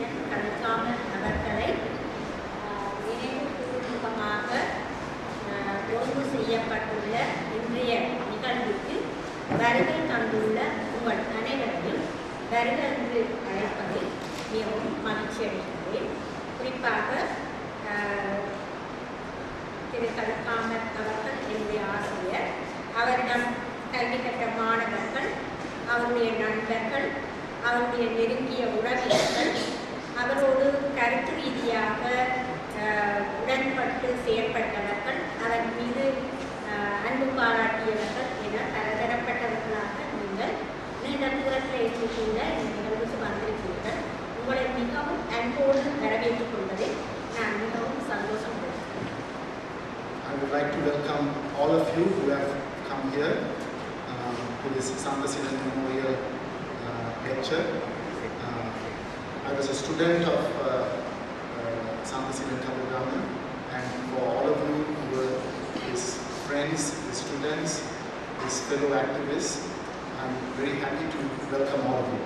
சந்தசீலன் கதிர்காமன் அவர்களை நினைவுபூர்வமாக ஒழுங்கு செய்யப்பட்டுள்ள இன்றைய நிகழ்வுக்கு வருகை தந்துள்ள உங்கள் அனைவரையும் வருக என்று அழைப்பதில் மிகவும் மகிழ்ச்சி அடைகின்றேன். குறிப்பாக திரு கதிர்காமன் அவர்கள் என்னுடைய ஆசிரியர், அவரிடம் கல்வி கற்ற மாணவர்கள், அவருடைய நண்பர்கள், அவருடைய நெருங்கிய உறவினர்கள், அவரோடு கருத்து ரீதியாக உடன்பட்டு செயற்பட்டவர்கள், அதன் மீது அன்பு பாராட்டியவர்கள் என பலதரப்பட்டவர்களாக நீங்கள் நீண்ட தூரத்தில் இருக்கின்ற இந்த நிகழ்வுக்கு வந்திருக்கிறீர்கள். உங்களை மிகவும் அன்போடு வரவேற்றுக் கொள்வதில் நான் மிகவும் சந்தோஷப்படுகிறேன். I would like to welcome all of you who have come here to this Sandasilan Memorial lecture. I was a student of Sandasilan Kavirraman, and for all of you who were his friends, his students, his fellow activists, I'm very happy to welcome all of you.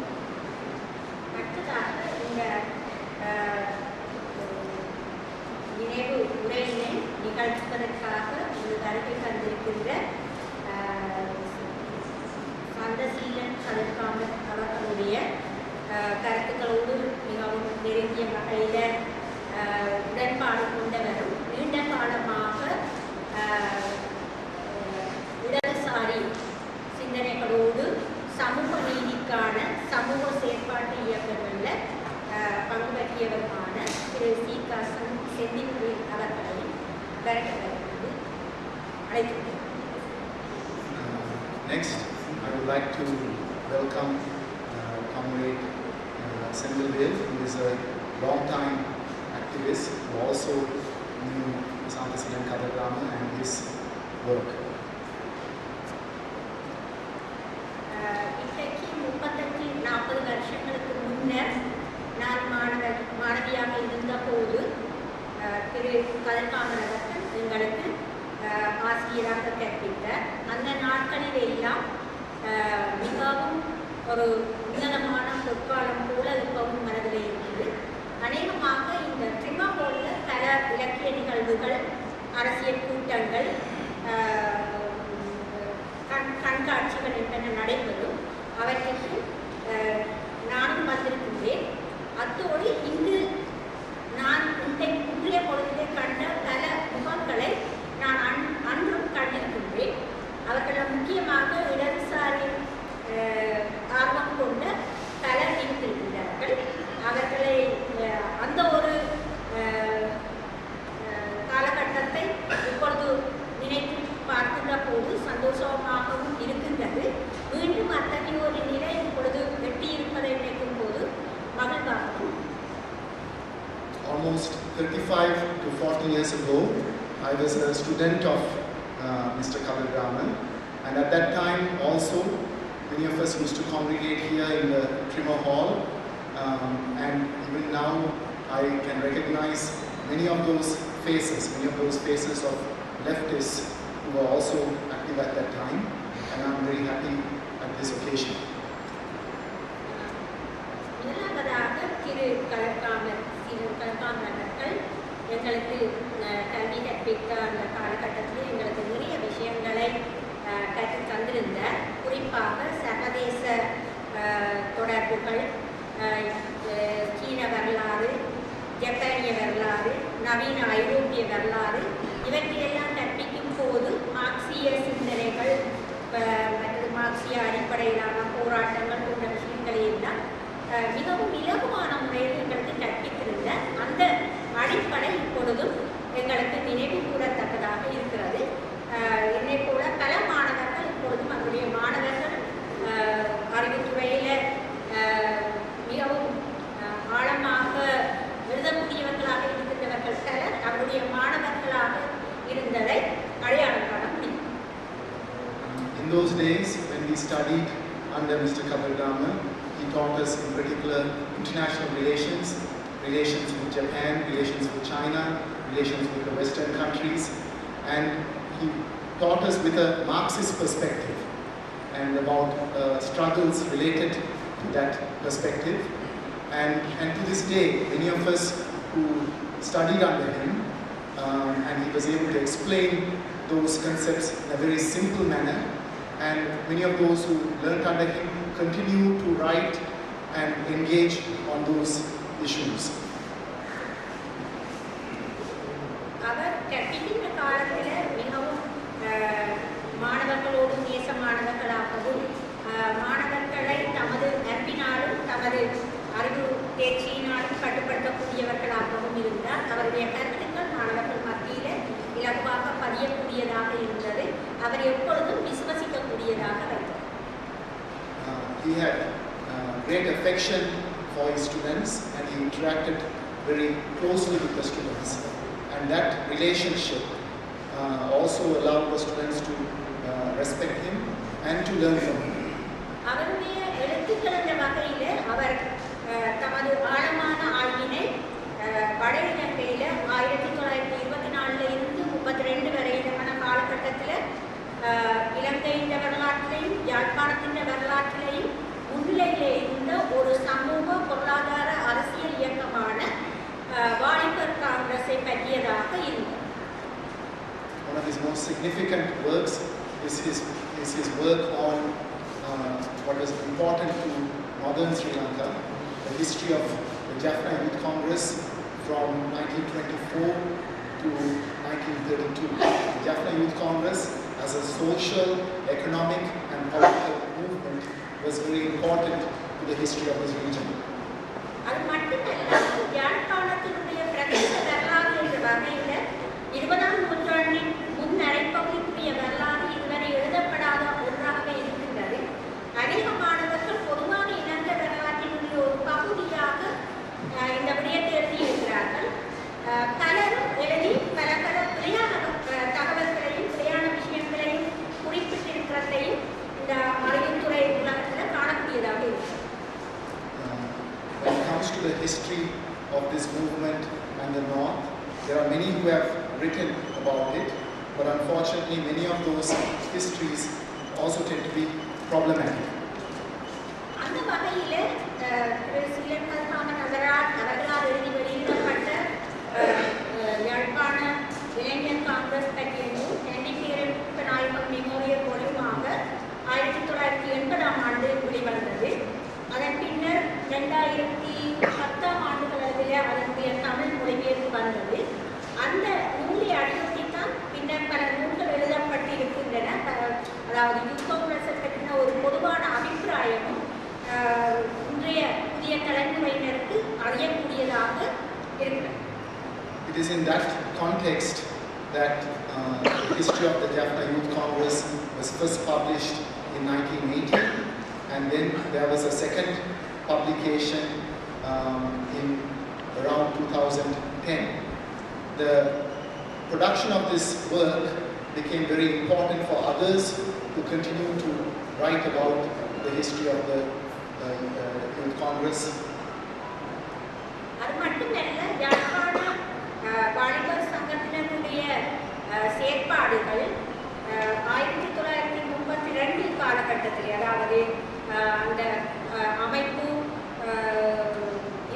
நினைவு உரையினை நிகழ்த்துவதற்காக ஒரு வருகை தந்திருக்கின்ற சந்தசீலன் கதிர்காமன் அவர்களுடைய கருத்துக்களோடு மிகவும் நெருங்கிய வகையில் உடன்பாடு கொண்டவரும் நீண்ட காலமாக இடதுசாரி சிந்தனைகளோடு சமூக நீதிக்கான சமூக செயற்பாட்டு இயக்கங்களில் பங்கு பற்றியவருமான திரு சி.க. செந்தில்வேல் அவர்களையும் வரவேற்று அழைக்கிறேன். Next, I would like to welcome Comrade Senthilvel, who is a long-time activist who also knew Sandasilan Kavirraman and his work. இன்றைக்கு 35-40 வருஷங்களுக்கு முன்னர் நான் மாணவியாக இருந்தபோது திரு கதிர்காமன் அவர்கள் எங்களுக்கு ஆசிரியராக கற்பித்தார். அந்த நாட்களில் எல்லாம் மிகவும் ஒரு உன்னதமான பொற்காலம் போல இப்பவும் மனதில் இருக்குது. அநேகமாக இந்த ட்ரிமஹோலில் பல இலக்கிய நிகழ்வுகள், அரசியல் கூட்டங்கள், கண்காட்சிகள் என்பன நடைபெறும். அவற்றுக்கு நானும் வந்திருக்கின்றேன். அத்தோடு இங்கு நான் இன்றைய பொழுதிலே கண்ட பல முகங்களை நான் அன்றும் கண்டிருக்கின்றேன். அவர்கள் முக்கியமாக இடதுசாரி ஆர்வம் கொண்ட பலர் இருந்திருக்கின்றார்கள். அவர்களை அந்த ஒரு காலகட்டத்தை இப்பொழுது நினைத்து பார்க்கின்ற போது சந்தோஷமாகவும் இருக்கின்றது. மீண்டும் அத்தகைய ஒரு நிலை இப்பொழுது வெட்டியிருப்பதை நினைக்கும் போது மகிழ்வாகவும். Almost 35 to 40 years ago, I was a student of Mr. Kavirraman, and at that time also many of us used to congregate here in the Trimmer Hall, and even now I can recognize many of those faces of leftists who were also active at that time, and I'm very happy at this occasion. திரு கதிர்காமன் அவர்கள் எங்களுக்கு கல்வி கற்பித்த அந்த காலகட்டத்தில் எங்களுக்கு நிறைய விஷயங்களை கற்று தந்திருந்தார். குறிப்பாக சர்வதேச தொடர்புகள், சீன வரலாறு, ஜப்பானிய வரலாறு, நவீன ஐரோப்பிய வரலாறு, இவற்றையெல்லாம் கற்பிக்கும் போது மார்க்சிய சிந்தனைகள் மற்றது மார்க்சிய அடிப்படையிலான போராட்டங்கள் போன்ற விஷயங்களை எல்லாம் மிகவும் இலகுவான முறையில் எங்களுக்கு கற்பித்திருந்த அந்த அடிப்படை இப்பொழுதும் எங்களுக்கு நினைவு கூறத்தக்கதாக இருக்கிறது. என்னை போல பல மாணவர்கள் இப்பொழுதும் அவருடைய மாணவர்கள் அறிவுத்துறையில் மிகவும் ஆழமாக எழுதக்கூடியவர்களாக இருக்கின்றவர்கள் பலர் அவருடைய மாணவர்களாக இருந்ததை அடையாளம் காண முடியும். In those days when we studied under Mr. Kavirraman, he taught us in particular international relations with Japan, relations with China, relations with the Western countries, and he taught us with a Marxist perspective and about struggles related to that perspective. And to this day, many of us who studied under him, and he was able to explain those concepts in a very simple manner, and many of those who learned under him continue to write and engage on those issues. அவர் கற்பிக்கின்ற காலத்தில் மிகவும் மாணவர்களோடு நேசமானவர்களாகவும் மாணவர்களை தமது அன்பினாலும் தமது அறிவு தேர்ச்சியினாலும் கட்டுப்படுத்தக்கூடியவர்களாகவும் இருந்தார். அவருடைய கருத்துக்கள் மாணவர்கள் மத்தியில் இலகுவாக பதியக்கூடியதாக இருந்தது. அவர் எப்பொழுதும் விசுவசிக்கக்கூடியதாக வைத்தார். He had great affection for his students, and he interacted very closely with the students, and that relationship also allowed the students to respect him and to learn from him. அவருடைய எழுத்துக்கள் என்ற வகையில் அவர் தமது ஆழமான ஆய்வினை வட இலங்கையில் 1924 இருந்து 32 வரையிலான காலகட்டத்தில் இலங்கையின் வரலாற்றிலையும் யாழ்ப்பாணத்தின் வரலாற்றிலையும் முன்னிலையிலே இருந்த ஒரு சமூக பொருளாதார அரசியல் இயக்கமான வாலிபர் காங்கிரஸை பற்றியதாக இருந்தது. One of his most significant works is his work on what was important to northern Sri Lanka, the history of the Jaffna Youth Congress from 1924 to 1932. The Jaffna Youth Congress as a social, economic and political movement was very important to the history of this region. அது மட்டுமல்ல, யாழ்ப்பாணத்தினுடைய பிரதேச வரலாறு என்ற வகையில் 20ஆம் நூற்றாண்டின் முன் அரைப்பகுதிக்குரிய வரலாறு இதுவரை எழுதப்படாத ஒன்றாகவே இருக்கின்றது. அநேக மாணவர்கள் பொதுவான இலங்கை வரலாற்றினுடைய ஒரு பகுதியாக இந்த விடயத்தை எழுதியிருக்கிறார்கள். பலரும் எழுதி பல பிழையான தகவல்களையும் பிழையான விஷயங்களையும் குறிப்பிட்டிருக்கிறதையும் இந்த அறிவுத்துறை உலகத்தில் காணக்கூடியதாக இருக்கிறது. When it comes to the history of this movement and the North, there are many who have written about it, but unfortunately many of those histories also tend to be problematic. அந்த வகையில் ஸ்ரீலங்காக்கான அவர்களால் எழுதி வெளியிடப்பட்ட யாழ்ப்பாண இளைஞர் காங்கிரஸ் பற்றிய நூல் பேரரசு நாயகம் மெமோரியல் மூலமாக 1980ஆம் ஆண்டு வெளிவந்தது. அதன் பின்னர் 2010ஆம் ஆண்டுகளவில் அதனுடைய தமிழ் மொழிபெயர்ப்பு வந்தது. அந்த நூலை அடியொட்டித்தான் பின்னர் பல நூல்கள் எழுதப்பட்டிருக்கின்றன. அதாவது யூத் காங்கிரஸை பற்றின ஒரு பொதுவான அபிப்பிராயமும் இன்றைய புதிய தலைமுறையினருக்கு அறியக்கூடியதாக இருக்கிறது. It is in that context that the history of the Jaffna Youth Congress was first published in 1980, and then there was a second publication in around 2010. The production of this work became very important for others who continue to write about the history of the Youth Congress. அது மட்டுமல்ல, யாழ்ப்பாண வாலிபர் சங்கத்தினருடைய செயற்பாடுகள் 1932 காலகட்டத்தில், அதாவது அந்த அமைப்பு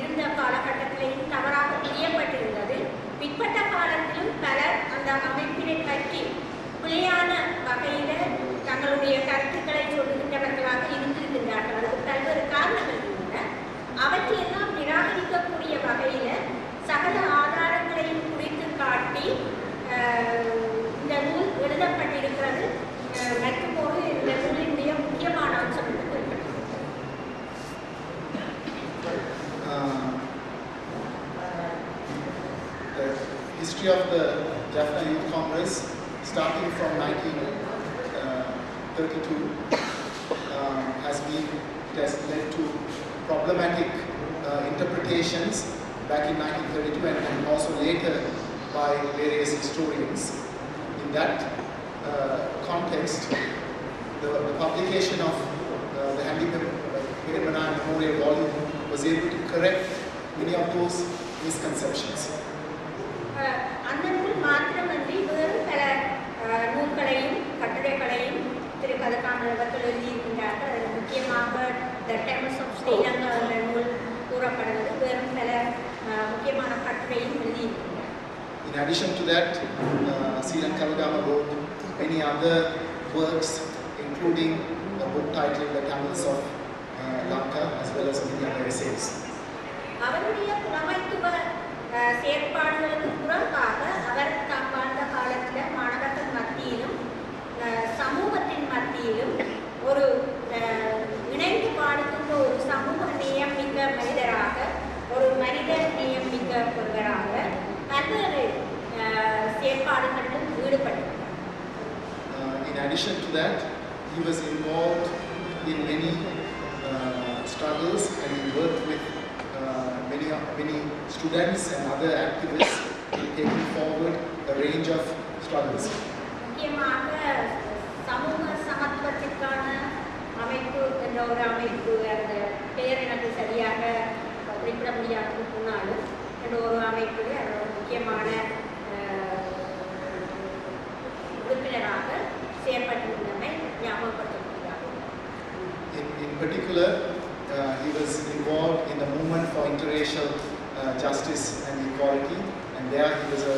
இருந்த காலகட்டத்திலேயும் தவறாக புரியப்பட்டிருந்தது. பிற்பட்ட காலத்திலும் பலர் அந்த அமைப்பினை பற்றி பிழையான வகையில் தங்களுடைய கருத்துக்களை சொல்லுகின்றவர்களாக இருந்திருக்கின்றார்கள். அதுக்கு பல்வேறு காரணங்கள் இருந்தன. அவற்றையெல்லாம் நிராகரிக்கக்கூடிய வகையில் சகல ஆதாரங்களையும் குறித்து காட்டி இந்த நூல் எழுதப்பட்டிருக்கிறது. மற்றும் ஒரு இந்த நூலினுடைய முக்கியமான அம்சம் என்று குறிப்பிட்டிருக்கிறது. The history of the Jaffna Youth Congress, starting from 1932, has led to problematic interpretations back in 1932 and also later by various historians. In that context, the publication of the Perumanai Memorial Volume was able to correct many of those misconceptions. அந்த நூல் மாத்திரமன்றி வேறு பல நூல்களையும் கட்டுரைகளையும் திரு கதகாமன் அவர்கள் எழுதியிருக்கின்றார்கள். அதில் முக்கியமாக த டெம்ஸ் of Sri Lanka என்ற நூல், கூறப்படுவது வெறும் பல முக்கியமான கட்டுரையும் எழுதியிருக்கிறார். In addition to that, Silan Kavidama wrote many other works, including a book titled The Camels of Lanka, as well as many other essays. அவருடைய புலமைத்துவ செயற்பாடுகளுக்கு புறம்பாக அவர் தாம் வாழ்ந்த காலத்தில் மாணவர்கள் மத்தியிலும் சமூகத்தின் மத்தியிலும் ஒரு இணைந்து பாடுகின்ற ஒரு சமூக நேயம் மிக்க மனிதராக, ஒரு மனித நேயம் மிக்க ஒருவராக பல்வேறு செயற்பாடுகளிலும் ஈடுபட்டார். In addition to that, he was involved in many struggles, and he worked with many students and other activists in taking forward a range of struggles. முக்கியமாக சமூக சமத்துவத்திற்கான அமைப்பு என்ற ஒரு அமைப்பு, அந்த பெயர் எனக்கு சரியாக குறிப்பிட முடியாது முன்னாலும், என்ற ஒரு அமைப்பில் அவர் முக்கியமான உறுப்பினராக செயற்பட்டிருந்தமை ஞாபகப்படுத்தப்படுகிறார். In particular, he was involved in the movement for interracial justice and equality, and there he was a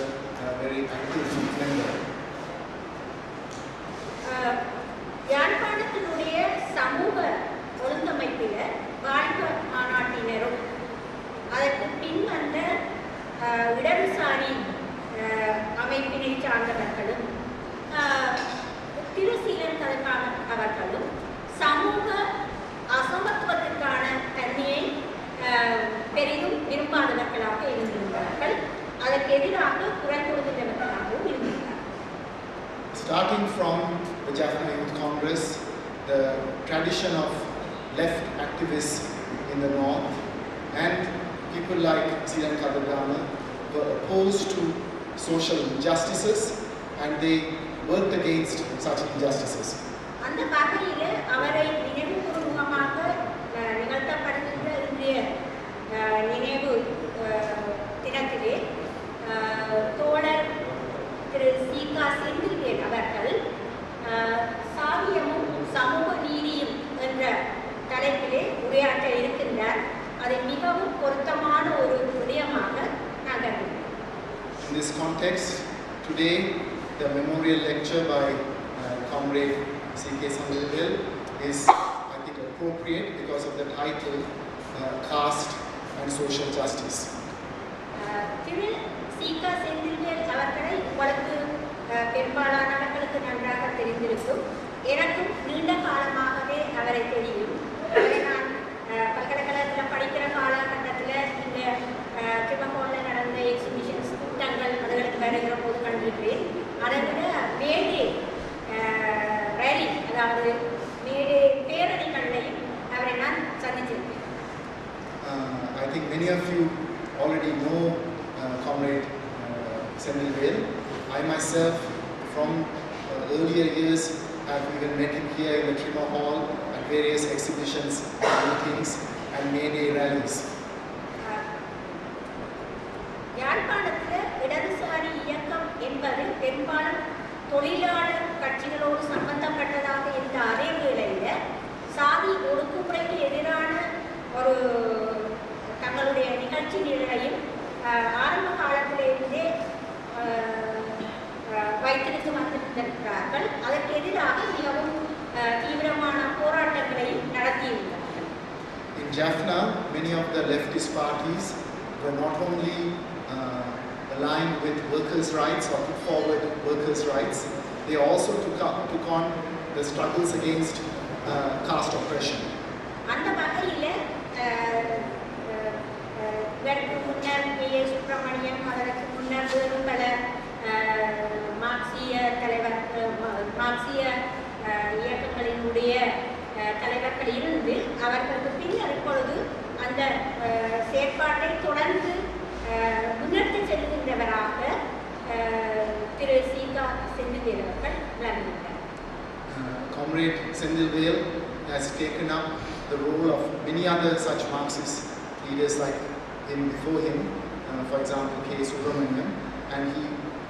very active member. யாழ்ப்பாணத்தினுடைய சமூக ஒழுங்கமைப்பில் வாலிப மாநாட்டினரும் அதற்கு பின் வந்த இடதுசாரி அமைப்பினை சார்ந்தவர்களும் திருசீலன் அவர்களும் சமூக அசமத்துவத்திற்கான தன்மையை பெரிதும் விரும்பாதவர்களாக இருந்திருந்தார்கள். அதற்கு எதிராக குரல் கொடுக்கின்றவர்களாகவும் இருந்திருந்தார்கள். Starting from the Jaffna Youth Congress, the tradition of left activists in the north and people like Silan Kavidama were opposed to social injustices, and they worked against such injustices. அந்த வகையில் அவரை நினைவு பூர்வமாக நிகழ்த்தப்படுகின்ற இன்றைய நினைவு தினத்திலே தோழர் திரு சீகா செந்தில்வேல் அவர்கள் சாதியமும் சமூக நீதியும் என்ற தலைப்பிலே உரையாற்ற இருக்கின்றார். அது மிகவும் பொருத்தமான ஒரு விடயமாக நாங்கள். In this context, today the memorial lecture by Comrade C.K. Sandilvel is, I think, appropriate because of the title, Caste and Social Justice. திரு சீகா செந்தில்வேல் அவர்களை உங்களுக்கு பெரும்பாலானவர்களுக்கு நன்றாக தெரிந்திருக்கும். எனக்கும் நீண்ட காலமாகவே அவரை தெரியும். அவரை நான் பல்கலைக்கழகத்தில் படிக்கிற காலகட்டத்தில் இந்த திருமகோலில் நடந்த எக்ஸிபிஷன்ஸ் கூட்டங்கள் அதுகளுக்கு வருகிற போது கண்டிருக்கிறேன். அதை விட மேடே ரேலி, அதாவது மேடே பேரணிகளையும் அவரை நான் சந்திச்சிருக்கேன். I think many of you already know Comrade Sandilvel. I myself, from earlier years, have even met him here in the Trimmer Hall at various exhibitions, meetings, and May Day rallies. யாழ்ப்பாணத்தில் இடதுசாரி இயக்கம் என்பது பெரும்பாலும் தொழிலாளர் கட்சிகளோடு சம்பந்தப்பட்டதாக இருந்த அதே வேளையில் சாதி ஒடுக்குமுறைக்கு எதிரான ஒரு தங்களுடைய நிகழ்ச்சி நிலையையும் ஆரம்ப காலத்திலிருந்தே வைத்திருந்து வந்திருக்கிறார்கள். அதற்கு எதிராக மிகவும் தீவிரமான போராட்டங்களையும் நடத்தியிருந்தார்கள். In Jaffna, many of the leftist parties were not only aligned with workers' rights or put forward workers' rights, they also took on the struggles against caste oppression. அந்த வகையில் இதற்கு முன்னர் A. சுப்பிரமணியம், அதற்கு முன்னர் வேறு பல மார்க்சிய இயக்கங்களினுடைய தலைவர்கள் இருந்து அவர்களுக்கு பின்னர் இப்பொழுது அந்த செயற்பாட்டை தொடர்ந்து முன்னெடுத்து செல்கின்றவராக திரு சீகா செந்தில்வேல் அவர்கள் விளங்குகிறார். Comrade Sandilvel has taken up the role of many other such Marxist leaders like him before him, for example K. Subramaniam, and he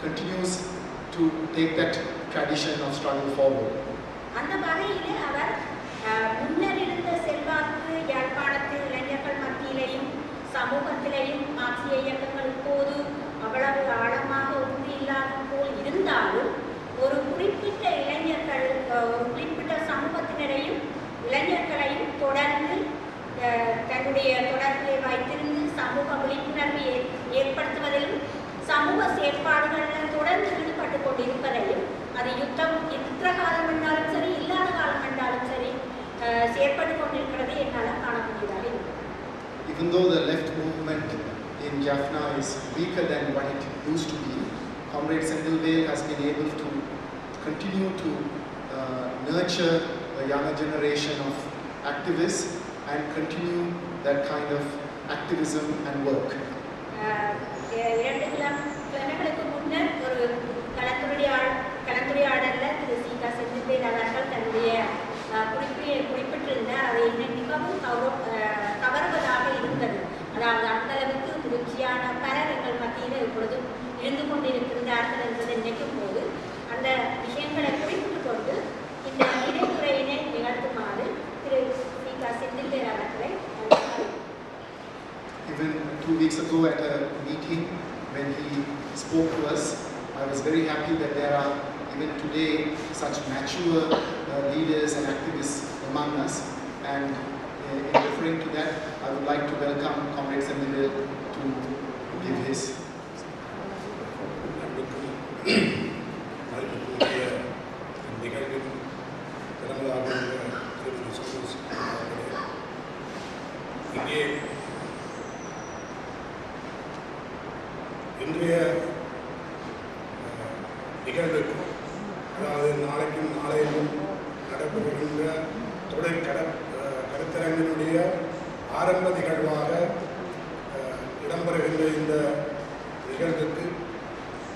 continues to take that tradition of struggle forward. அந்த வகையில் அவர் முன்னர் இருந்த செல்வாக்கு யாழ்ப்பாணத்தில் இளைஞர்கள் மத்தியிலையும் சமூகத்திலேயும் மார்க்சிய இயக்கங்கள் இப்போது அவ்வளவு ஆழமாக உறுதி இல்லாத போல் இருந்தாலும் ஒரு குறிப்பிட்ட இளைஞர்கள் ஒரு குறிப்பிட்ட சமூகத்தினரையும் இளைஞர்களையும் தொடர்ந்து தன்னுடைய தொடர்பை வைத்திருந்து சமூக விழிப்புணர்வை ஏற்படுத்துவதிலும் சமூக செயற்பாடுகளில் தொடர்ந்து ஈடுபட்டு கொண்டிருப்பதையும் அது யுத்த காலம் என்றாலும் சரி இல்லாத காலம் என்றாலும் சரி செயற்பட்டு கொண்டிருக்கிறது என்னால் காண முடியதாக இருக்கிறது. Even though the left movement in Jaffna is weaker than what it used to be, Comrade Sendilvale has been able to continue to nurture a younger generation of activists and continue that kind of activism and work. இரண்டு கிழமைகளுக்கு முன்னர் ஒரு கலந்துரையாடலில் திரு சீதா செந்தில்வேல் அவர்கள் தன்னுடைய குறிப்பிட்டிருந்தார். அதை மிகவும் கவர்வதாக இருந்தது. அதாவது அந்த அளவுக்கு முயற்சியான பலர் எங்கள் மத்தியில் இப்பொழுது இருந்து கொண்டிருக்கிறார்கள் என்பதை நினைக்கும் போது அந்த விஷயங்களை குறிப்பிட்டு கொண்டு இந்த இடைத்துறையினை நிகழ்த்துமாறு திரு சீதா செந்தில்வேல் அவர்களை. Even 2 weeks ago at a meeting when he spoke to us, I was very happy that there are even today such mature leaders and activists among us, and in referring to that I would like to welcome Comrade Sendilvale to give his இன்றைய நிகழ்வுக்கும் அதாவது நாளைக்கும் நாளையிலும் நடைபெறுகின்ற தொடர் கருத்தரங்கினுடைய ஆரம்ப நிகழ்வாக இடம்பெறுகின்ற இந்த நிகழ்வுக்கு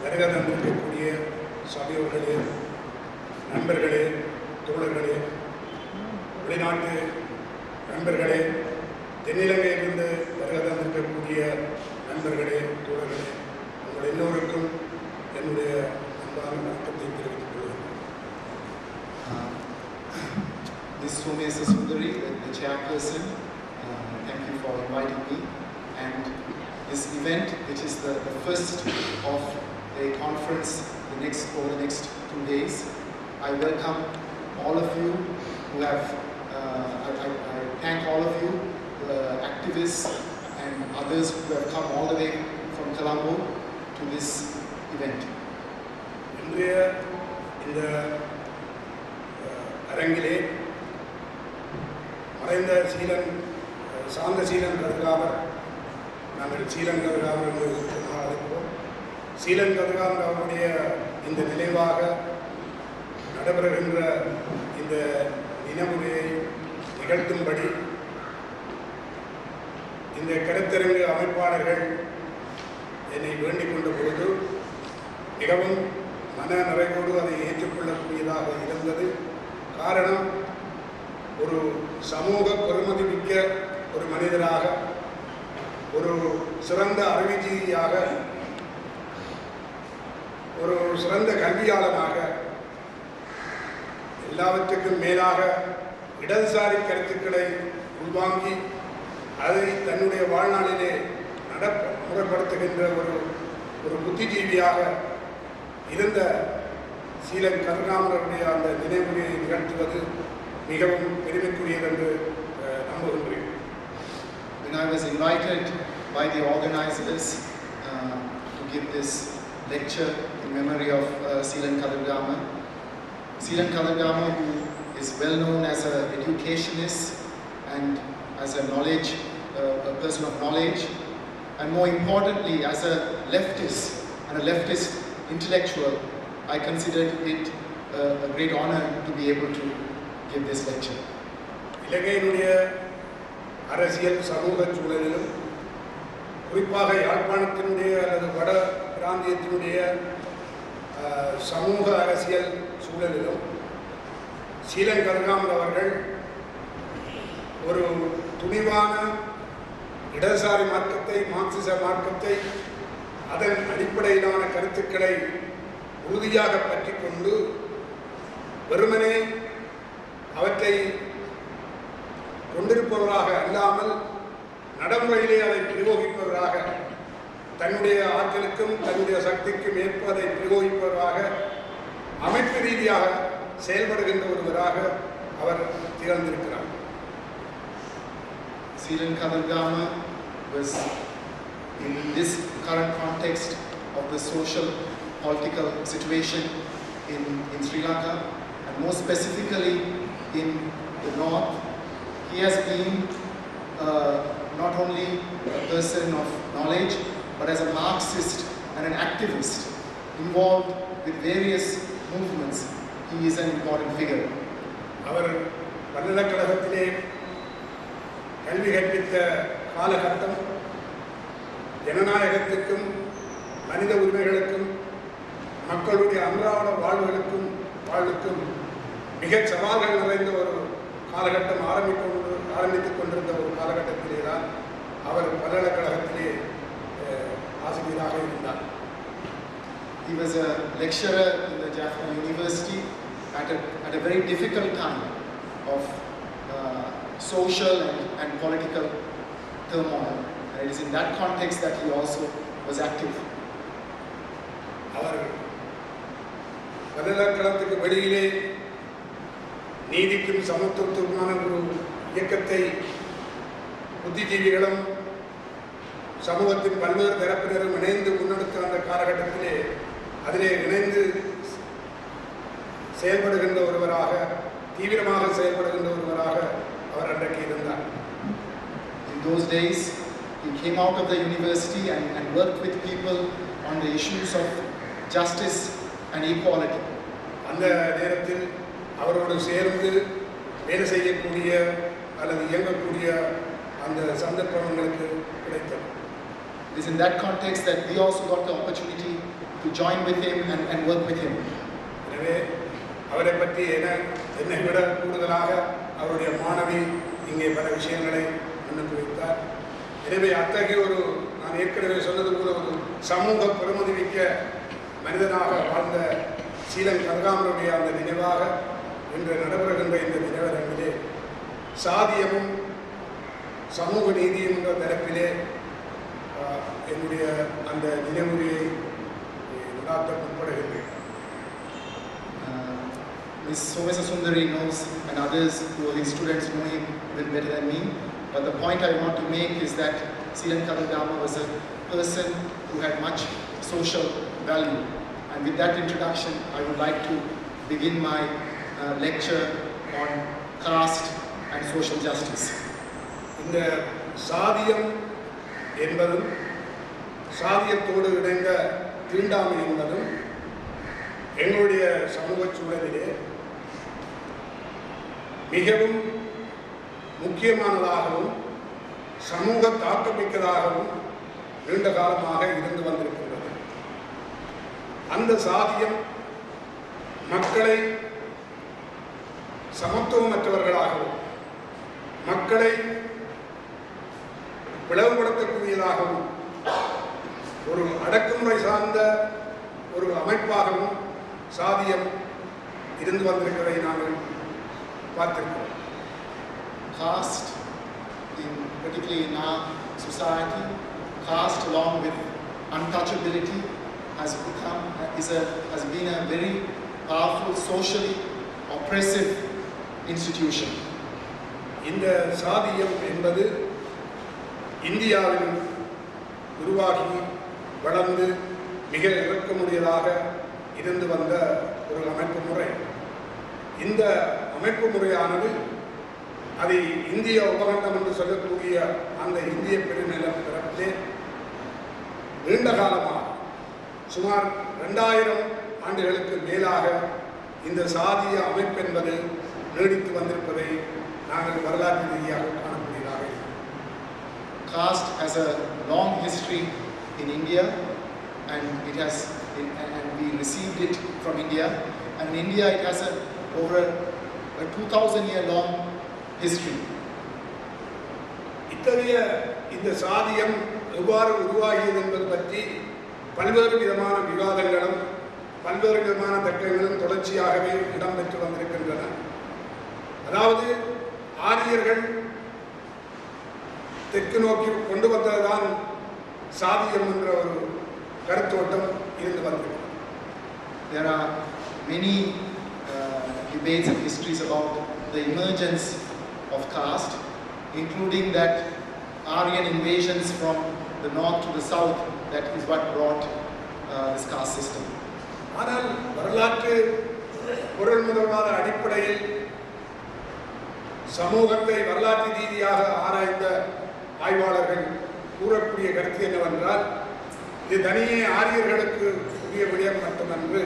வருகை தந்திருக்கக்கூடிய சபையோர்களே, நண்பர்களே, தோழர்களே, வெளிநாட்டு நண்பர்களே, தென்னிலங்கையிலிருந்து வருகை தந்திருக்கக்கூடிய நண்பர்களே, தோழர்களே, உங்கள் எல்லோருக்கும் என்னுடைய அன்பான வணக்கத்தை தெரிவித்துக் கொள்கிறேன். Ms. Somesa Sundari, the chairperson, thank you for inviting me. And this event, which is the first of a conference over the next 2 days, I welcome all of you who have, I thank all of you, activists and others who have come all the way from Colombo to this event. இன்றைய இந்த அரங்கிலே மறைந்த சாந்த சீலன் கதிராமர், நாங்கள் சீலன் கதிராமர் என்று அழைப்போம். சீலன் கதிராமர் அவருடைய இந்த நினைவாக நடைபெறுகின்ற இந்த நினைவுரையை நிகழ்த்தும்படி இந்த கருத்தரங்கு அமைப்பாளர்கள் என்னை வேண்டிக் கொண்ட பொழுது மிகவும் மன நிறைவோடு அதை ஏற்றுக்கொள்ளக்கூடியதாக இருந்தது. காரணம், ஒரு சமூக பெருமதி மிக்க ஒரு மனிதராக, ஒரு சிறந்த அறிவுஜீவியாக, ஒரு சிறந்த கல்வியாளனாக, எல்லாவற்றுக்கும் மேலாக இடதுசாரி கருத்துக்களை உள்வாங்கி அதை தன்னுடைய வாழ்நாளிலே நடைமுறைப்படுத்துகின்ற ஒரு புத்திஜீவியாக இருந்த சீலன் கதிராமருடைய அந்த நினைவுரையை நிகழ்த்துவது மிகவும் பெருமைக்குரியது என்று நம்புகின்றேன். When I was invited by the organizers to give this lecture in memory of Seelan Kadirgaman, who is well known as an educationist and as a person of knowledge, and more importantly as a leftist and a leftist intellectual, I considered it a great honor to be able to give this lecture. இலங்கையினுடைய அரசியல் சமூக சூழலிலும் குறிப்பாக யாழ்ப்பாணத்தினுடைய அல்லது வட பிராந்தியத்தினுடைய சமூக அரசியல் சூழலிலும் சீலன் கதிராமர் அவர்கள் ஒரு துணிவான இடதுசாரி மார்க்கத்தை, மார்க்சிச மார்க்கத்தை, அதன் அடிப்படையிலான கருத்துக்களை உறுதியாக பற்றி கொண்டு வெறுமனே அவற்றை கொண்டிருப்பவராக அல்லாமல் நடைமுறையிலே அதை பிரயோகிப்பவராக, தன்னுடைய ஆற்றலுக்கும் தன்னுடைய சக்திக்கும் ஏற்ப அதை பிரயோகிப்பவராக, அமைப்பு ரீதியாக செயல்படுகின்ற ஒருவராக அவர் திகழ்ந்திருக்கிறார். Silan Kadargama was in this current context of the social political situation in Sri Lanka, and more specifically in the north. He has been not only a person of knowledge, but as a Marxist and an activist involved with various movements. He is an important figure. அவர் பல்கலைக்கழகத்திலே கல்வி கற்பித்த காலகட்டம் ஜனநாயகத்துக்கும் மனித உரிமைகளுக்கும் மக்களுடைய அன்றாட வாழ்வுக்கும் மிக சவால்கள் நிறைந்த ஒரு காலகட்டம் ஆரம்பித்துக் கொண்டிருந்த ஒரு காலகட்டத்திலே தான் அவர் பல்கலைக்கழகத்திலே ஆசிரியராக இருந்தார். He was a lecturer in the Jaffna University at a very difficult time of social and political turmoil. And it is in that context that he also was active. அவர் பல்கலைக்கழகத்துக்கு வெளியிலே நீதிக்கும் சமத்துவத்துக்குமான ஒரு இயக்கத்தை புத்திஜீவிகளும் சமூகத்தின் பல்வேறு தரப்பினரும் இணைந்து முன்னெடுத்த அந்த காலகட்டத்திலே அதிலே இணைந்து செயல்படுகின்ற ஒருவராக, தீவிரமாக செயல்படுகின்ற ஒருவராக அவர் அன்றைக்கு இருந்தார். In those days, he came out of the university and worked with people on the issues of justice and equality. அந்த நேரத்தில் அவரோடு சேர்ந்து வேலை செய்யக்கூடிய அல்லது இயங்கக்கூடிய அந்த சந்தர்ப்பங்களுக்கு கிடைத்தது. It is in that context that we also got the opportunity to join with him and work with him. எனவே அவரை பற்றி என்னை விட கூடுதலாக அவருடைய மாணவி இங்கே பல விஷயங்களை முன்னுக்கு வைத்தார். எனவே அத்தகைய ஒரு, நான் ஏற்கனவே சொன்னது போல, ஒரு சமூக பெருமதி மிக்க மனிதனாக வாழ்ந்த சீலன் கதர்காமனுடைய அந்த நினைவாக இன்று நடைபெறுகின்ற இந்த நினைவரங்கிலே சாதியமும் சமூக நீதியும் என்ற தரப்பிலே என்னுடைய அந்த நினைவுரையை நடாத்த முற்படுகின்றேன். Ms. Somesa Sundari knows, and others who are his students know him even better than me. But the point I want to make is that Silan Kadargama was a person who had much social value. And with that introduction, I would like to begin my lecture on caste and social justice. இந்த சாதியம் என்பதும் சாதியத்தோடு இணைந்த தீண்டாமை என்பதும் எங்களுடைய சமூக சூழலிலே மிகவும் முக்கியமானதாகவும் சமூக தாக்கமிக்கதாகவும் நீண்ட காலமாக இருந்து வந்திருக்கின்றது. அந்த சாதியம் மக்களை சமத்துவமற்றவர்களாகவும் மக்களை பிளவுபடுத்தக்கூடியதாகவும் ஒரு அடக்குமுறை சார்ந்த ஒரு அமைப்பாகவும் சாதியம் இருந்து வந்திருக்கிறதை நாங்கள் பார்த்திருக்கிறோம். Caste, particularly in our society, caste along with untouchability has been a very powerful, socially oppressive institution. இந்த சாதியம் என்பது இந்தியாவில் உருவாகி வளர்ந்து மிக இறக்கமுடியதாக இருந்து வந்த ஒரு அமைப்பு முறை. இந்த அமைப்பு முறையானது அதை இந்திய உபகண்டம் என்று சொல்லக்கூடிய அந்த இந்திய பெருநிலப்பரப்பிலே நீண்ட காலமாக சுமார் 2000 ஆண்டுகளுக்கு மேலாக இந்த சாதிய அமைப்பு என்பது நீடித்து வந்திருப்பதை நாங்கள் வரலாற்று ரீதியாக காணக்கூடியதாக இருக்கிறோம். Caste has a long history in India, and we received it from India. And in India, it has over a 2000-year-long history. இத்தகைய இந்த சாதியம் எவ்வாறு உருவாகியது என்பது பற்றி பல்வேறு விதமான விவாதங்களும் பல்வேறு விதமான தர்க்கங்களும் தொடர்ச்சியாகவே இடம்பெற்று வந்திருக்கின்றன. அதாவது ஆரியர்கள் தெற்கு நோக்கி கொண்டு வந்ததுதான் சாதியம் என்ற ஒரு கருத்தோட்டம் இருந்து வந்தது. There are many debates and histories about the emergence of caste, including that Aryan invasions from the north to the south, that is what brought this caste system. ஆனால் வரலாற்று பொருள் முதல்வாத அடிப்படையில் சமூகத்தை வரலாற்று ரீதியாக ஆராய்ந்த ஆய்வாளர்கள் கூறக்கூடிய கருத்து என்னவென்றால் இது தனியே ஆரியர்களுக்கு உரிய விடயம் மட்டுமன்று